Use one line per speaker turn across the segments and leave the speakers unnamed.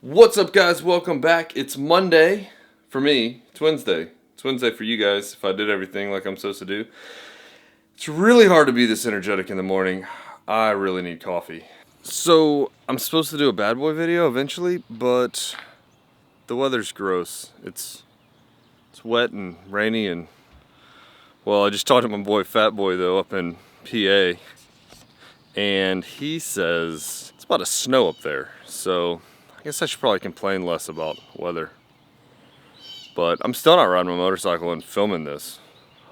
What's up, guys? Welcome back. It's Monday for me. It's Wednesday. It's Wednesday for you guys if I did everything like I'm supposed to do. It's really hard to be this energetic in the morning. I really need coffee. So I'm supposed to do a bad boy video eventually, but the weather's gross. It's wet and rainy, and well, I just talked to my boy Fat Boy though up in PA, and he says it's about to snow up there. So I guess I should probably complain less about weather. But I'm still not riding my motorcycle and filming this.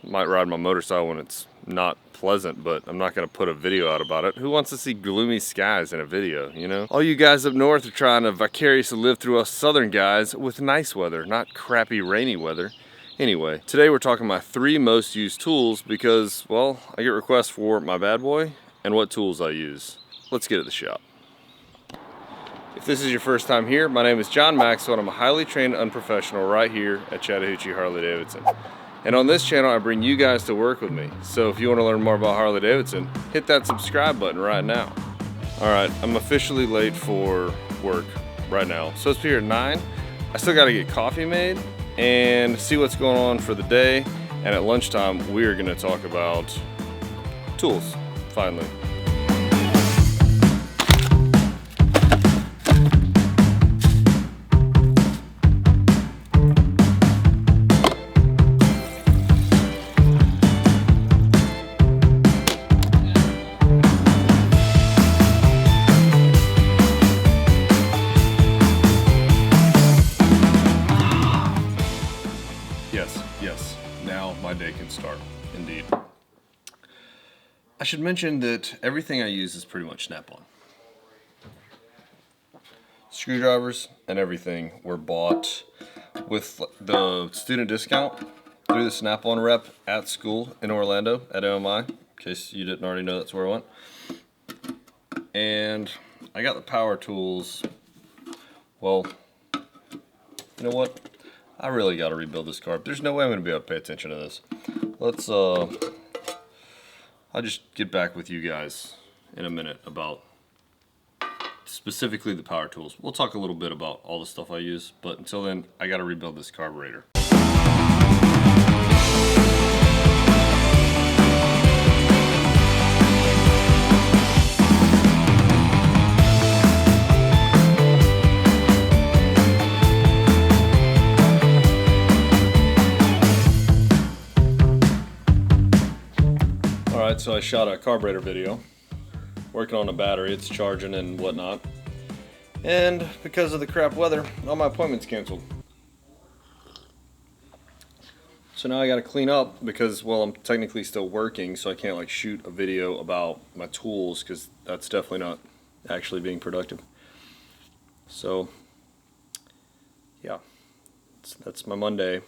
I might ride my motorcycle when it's not pleasant, but I'm not going to put a video out about it. Who wants to see gloomy skies in a video, you know? All you guys up north are trying to vicariously live through us southern guys with nice weather, not crappy rainy weather. Anyway, today we're talking my 3 most used tools because, well, I get requests for my bad boy and what tools I use. Let's get to the shop. If this is your first time here, my name is John Maxwell, and I'm a highly trained unprofessional right here at Chattahoochee Harley Davidson. And on this channel, I bring you guys to work with me. So if you want to learn more about Harley Davidson, hit that subscribe button right now. Alright, I'm officially late for work right now. So it's here at 9. I still got to get coffee made and see what's going on for the day. And at lunchtime, we're going to talk about tools, finally. Yes, now my day can start, indeed. I should mention that everything I use is pretty much Snap-on. Screwdrivers and everything were bought with the student discount through the Snap-on rep at school in Orlando at MMI, in case you didn't already know that's where I went. And I got the power tools. Well, you know what? I really got to rebuild this car. There's no way I'm going to be able to pay attention to this. Let's, I'll just get back with you guys in a minute about specifically the power tools. We'll talk a little bit about all the stuff I use, but until then, I got to rebuild this carburetor. Alright, so I shot a carburetor video, working on a battery, it's charging and whatnot. And because of the crap weather, all my appointments canceled. So now I gotta clean up because, well, I'm technically still working, so I can't like shoot a video about my tools because that's definitely not actually being productive. So, yeah, that's my Monday.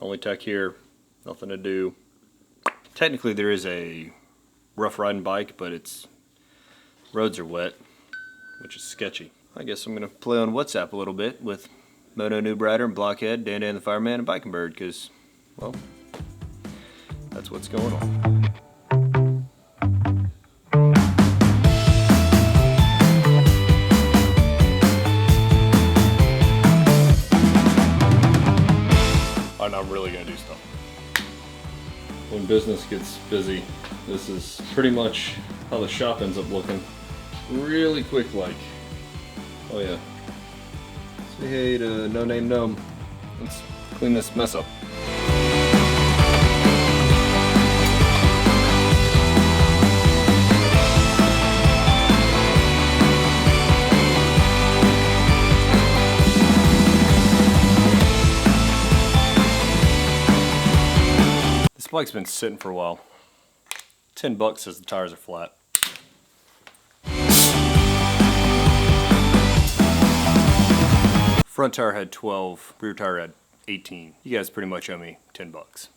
Only tech here, nothing to do. Technically there is a rough riding bike, but its roads are wet, which is sketchy. I guess I'm going to play on WhatsApp a little bit with Moto Noob Rider and Blockhead, Dan Dan the Fireman, and Biking Bird, because, well, that's what's going on. Alright, now I'm really going to do stuff. When business gets busy, this is pretty much how the shop ends up looking. Really quick like. Oh yeah. Say hey to No Name Gnome. Let's clean this mess up. This bike's been sitting for a while. $10 says the tires are flat. Front tire had 12, rear tire had 18. You guys pretty much owe me $10.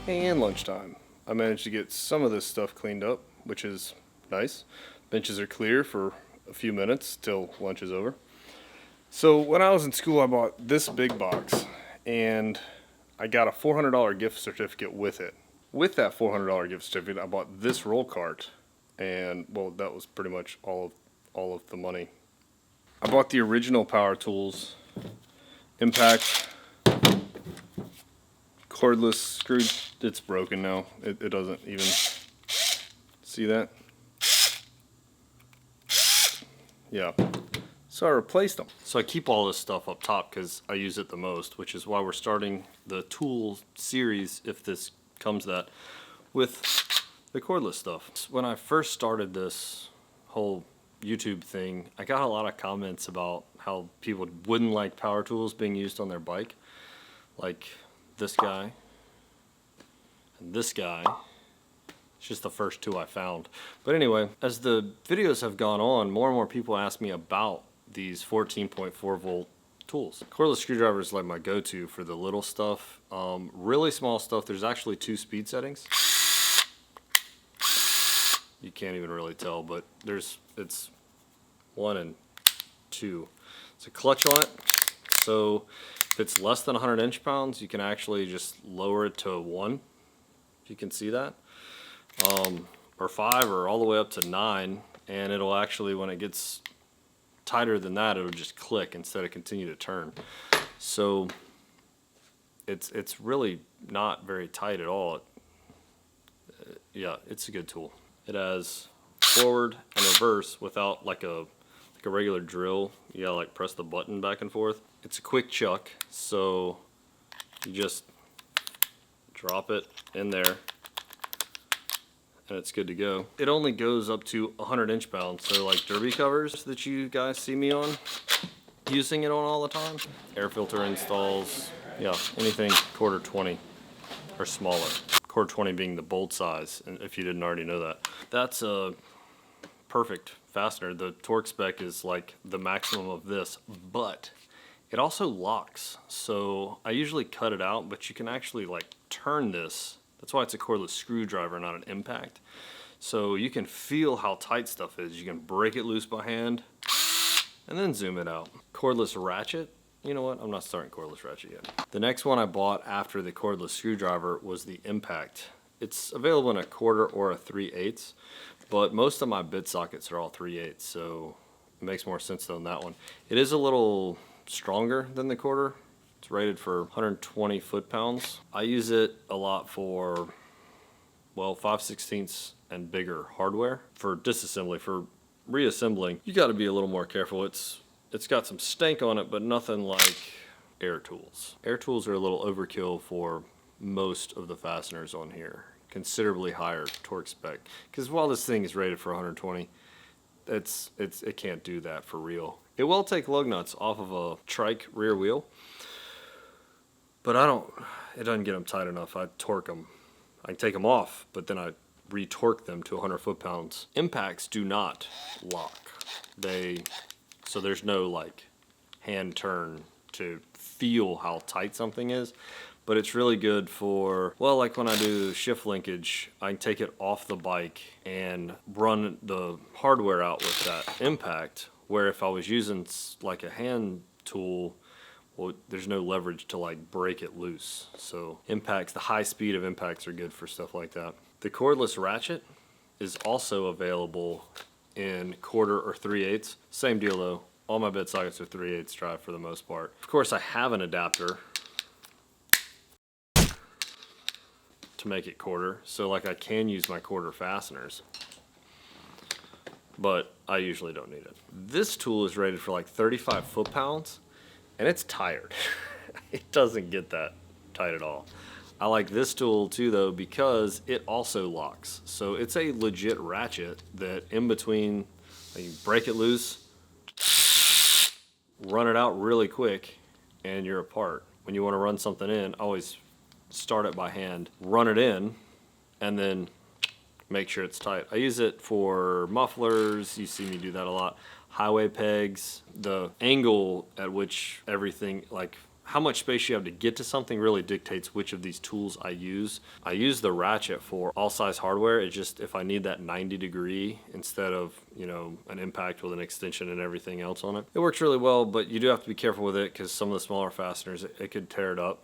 And lunchtime. I managed to get some of this stuff cleaned up, which is nice. Benches are clear for a few minutes till lunch is over. So when I was in school, I bought this big box, and I got a $400 gift certificate with it. With that $400 gift certificate, I bought this roll cart and well, that was pretty much all of the money. I bought the original power tools, impact, cordless screw. It's broken now. It doesn't even see that. Yeah. So I replaced them. So I keep all this stuff up top because I use it the most, which is why we're starting the tool series, if this comes that, with the cordless stuff. When I first started this whole YouTube thing, I got a lot of comments about how people wouldn't like power tools being used on their bike. Like this guy and this guy. It's just the first two I found. But anyway, as the videos have gone on, more and more people ask me about these 14.4 volt tools. Cordless screwdriver is like my go-to for the little stuff. Really small stuff, there's actually 2 speed settings. You can't even really tell, but it's 1 and 2. It's a clutch on it, so if it's less than 100 inch-pounds, you can actually just lower it to 1, if you can see that, or 5, or all the way up to 9, and it'll actually, when it gets tighter than that, it'll just click instead of continue to turn. So it's really not very tight at all. Yeah, it's a good tool. It has forward and reverse without like a regular drill. You gotta like press the button back and forth. It's a quick chuck, so you just drop it in there and it's good to go. It only goes up to 100 inch-pounds, so like derby covers that you guys see me on, using it on all the time, air filter installs, yeah, anything quarter 20 or smaller. Quarter 20 being the bolt size, and if you didn't already know that. That's a perfect fastener. The torque spec is like the maximum of this, but it also locks. So I usually cut it out, but you can actually like turn this. That's why it's a cordless screwdriver, not an impact. So you can feel how tight stuff is. You can break it loose by hand and then zoom it out. Cordless ratchet. You know what? I'm not starting cordless ratchet yet. The next one I bought after the cordless screwdriver was the impact. It's available in a 1/4 or a 3/8, but most of my bit sockets are all 3/8, so it makes more sense than that one. It is a little stronger than the 1/4. It's rated for 120 foot-pounds. I use it a lot for, well, 5/16 and bigger hardware. For disassembly, for reassembling, you gotta be a little more careful. It's got some stank on it, but nothing like air tools. Air tools are a little overkill for most of the fasteners on here. Considerably higher torque spec. Because while this thing is rated for 120, it can't do that for real. It will take lug nuts off of a trike rear wheel, but it doesn't get them tight enough. I torque them. I can take them off, but then I re-torque them to 100 foot-pounds. Impacts do not lock. So there's no like hand turn to feel how tight something is, but it's really good for, well, like when I do shift linkage, I can take it off the bike and run the hardware out with that impact, where if I was using like a hand tool, well, there's no leverage to like break it loose. So impacts, the high speed of impacts are good for stuff like that. The cordless ratchet is also available in 1/4 or 3/8. Same deal though. All my bit sockets are 3/8 drive for the most part. Of course, I have an adapter to make it 1/4, so like I can use my 1/4 fasteners, but I usually don't need it. This tool is rated for like 35 foot-pounds, and it's tired. It doesn't get that tight at all. I like this tool too though because it also locks. So it's a legit ratchet that in between, like, you break it loose, run it out really quick, and you're apart. When you want to run something in, always start it by hand, run it in, and then make sure it's tight. I use it for mufflers. You see me do that a lot. Highway pegs. The angle at which everything, like how much space you have to get to something, really dictates which of these tools I use. I use the ratchet for all size hardware. It's just if I need that 90-degree instead of, you know, an impact with an extension and everything else on it. It works really well, but you do have to be careful with it because some of the smaller fasteners, it could tear it up.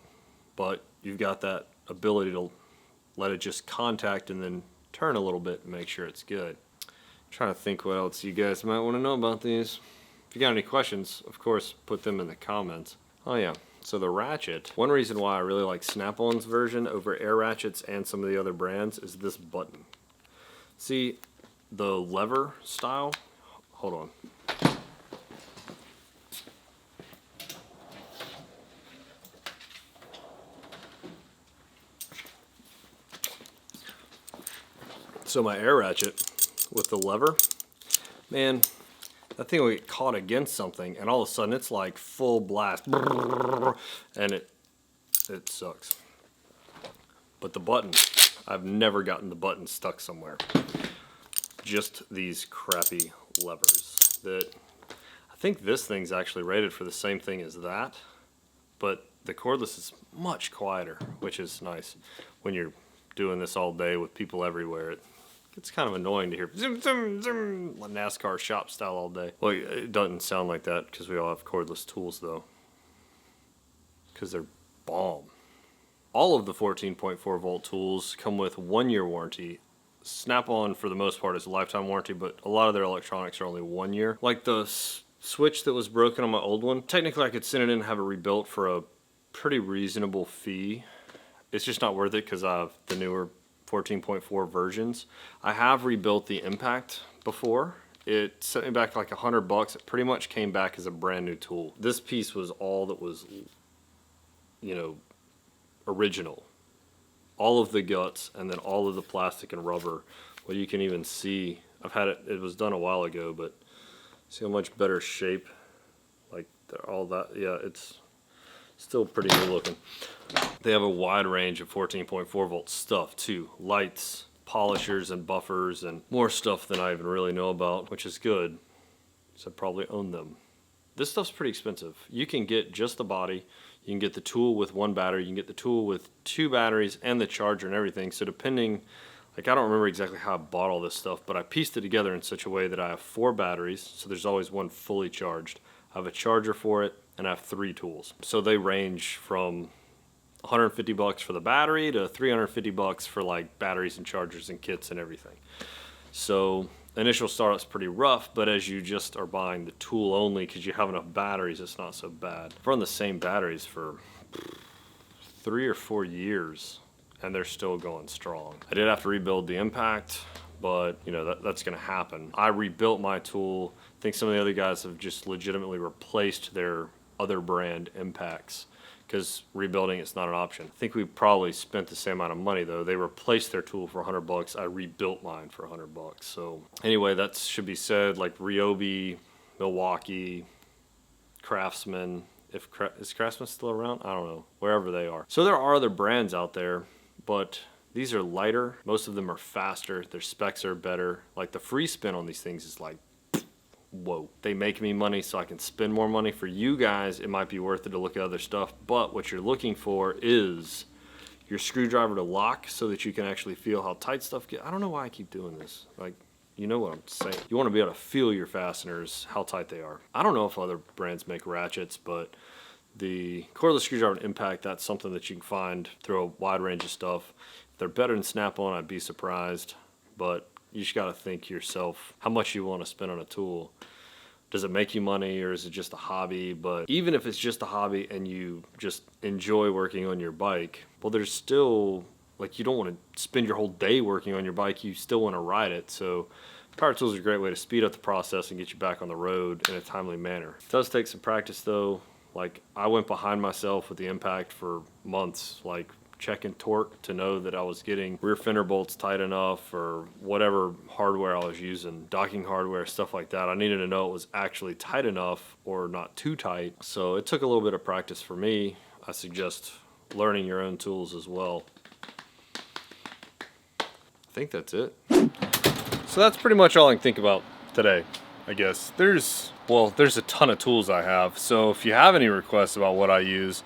But you've got that ability to let it just contact and then turn a little bit and make sure it's good. Trying to think what else you guys might want to know about these. If you got any questions, of course, put them in the comments. Oh yeah, so the ratchet. One reason why I really like Snap-on's version over Air Ratchets and some of the other brands is this button. See, the lever style, hold on. So my Air Ratchet with the lever, man, that thing will get caught against something and all of a sudden it's like full blast and it sucks. But the button, I've never gotten the button stuck somewhere. Just these crappy levers that I think this thing's actually rated for the same thing as that, but the cordless is much quieter, which is nice when you're doing this all day with people everywhere. It's kind of annoying to hear zoom, zoom, zoom, like NASCAR shop style all day. Well, it doesn't sound like that because we all have cordless tools though, because they're bomb. All of the 14.4 volt tools come with 1-year warranty. Snap-on for the most part is a lifetime warranty, but a lot of their electronics are only 1 year. Like the switch that was broken on my old one, technically I could send it in and have it rebuilt for a pretty reasonable fee. It's just not worth it because I have the newer 14.4 versions. I have rebuilt the impact before. It set me back like $100. It pretty much came back as a brand new tool. This piece was all that was, you know, original. All of the guts and then all of the plastic and rubber. Well, you can even see, I've had it, it was done a while ago, but see how much better shape, like all that, yeah, it's still pretty good looking. They have a wide range of 14.4 volt stuff too. Lights, polishers and buffers and more stuff than I even really know about, which is good, so I probably own them. This stuff's pretty expensive. You can get just the body, you can get the tool with 1 battery, you can get the tool with 2 batteries and the charger and everything. So depending, like I don't remember exactly how I bought all this stuff, but I pieced it together in such a way that I have 4 batteries, so there's always one fully charged. I have a charger for it, and I have 3 tools. So they range from $150 for the battery to $350 for like batteries and chargers and kits and everything. So initial startup's pretty rough, but as you just are buying the tool only because you have enough batteries, it's not so bad. I've run the same batteries for 3 or 4 years and they're still going strong. I did have to rebuild the impact, but you know that's gonna happen. I rebuilt my tool. I think some of the other guys have just legitimately replaced their other brand impacts because rebuilding it's not an option. I think we probably spent the same amount of money though. They replaced their tool for $100. I rebuilt mine for $100. So anyway, that should be said. Like Ryobi, Milwaukee, Craftsman. Is Craftsman still around? I don't know. Wherever they are. So there are other brands out there, but these are lighter. Most of them are faster. Their specs are better. Like the free spin on these things is like, whoa. They make me money so I can spend more money. For you guys, it might be worth it to look at other stuff, but what you're looking for is your screwdriver to lock so that you can actually feel how tight stuff gets. I don't know why I keep doing this. Like, you know what I'm saying. You want to be able to feel your fasteners, how tight they are. I don't know if other brands make ratchets, but the cordless screwdriver impact, that's something that you can find through a wide range of stuff. If they're better than Snap-on, I'd be surprised, but you just got to think to yourself how much you want to spend on a tool. Does it make you money or is it just a hobby? But even if it's just a hobby and you just enjoy working on your bike, well, there's still, like, you don't want to spend your whole day working on your bike. You still want to ride it. So power tools are a great way to speed up the process and get you back on the road in a timely manner. It does take some practice though. Like, I went behind myself with the impact for months, like checking torque to know that I was getting rear fender bolts tight enough or whatever hardware I was using, docking hardware, stuff like that. I needed to know it was actually tight enough or not too tight. So it took a little bit of practice for me. I suggest learning your own tools as well. I think that's it. So that's pretty much all I can think about today, I guess. There's a ton of tools I have. So if you have any requests about what I use,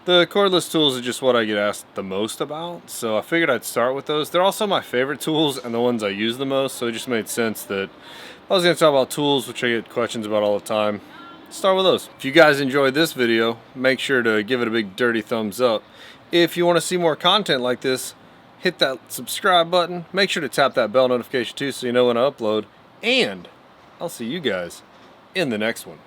the cordless tools are just what I get asked the most about, so I figured I'd start with those. They're also my favorite tools and the ones I use the most, so it just made sense that I was going to talk about tools, which I get questions about all the time. Start with those. If you guys enjoyed this video, make sure to give it a big dirty thumbs up. If you want to see more content like this, hit that subscribe button. Make sure to tap that bell notification too so you know when I upload. and I'll see you guys in the next one.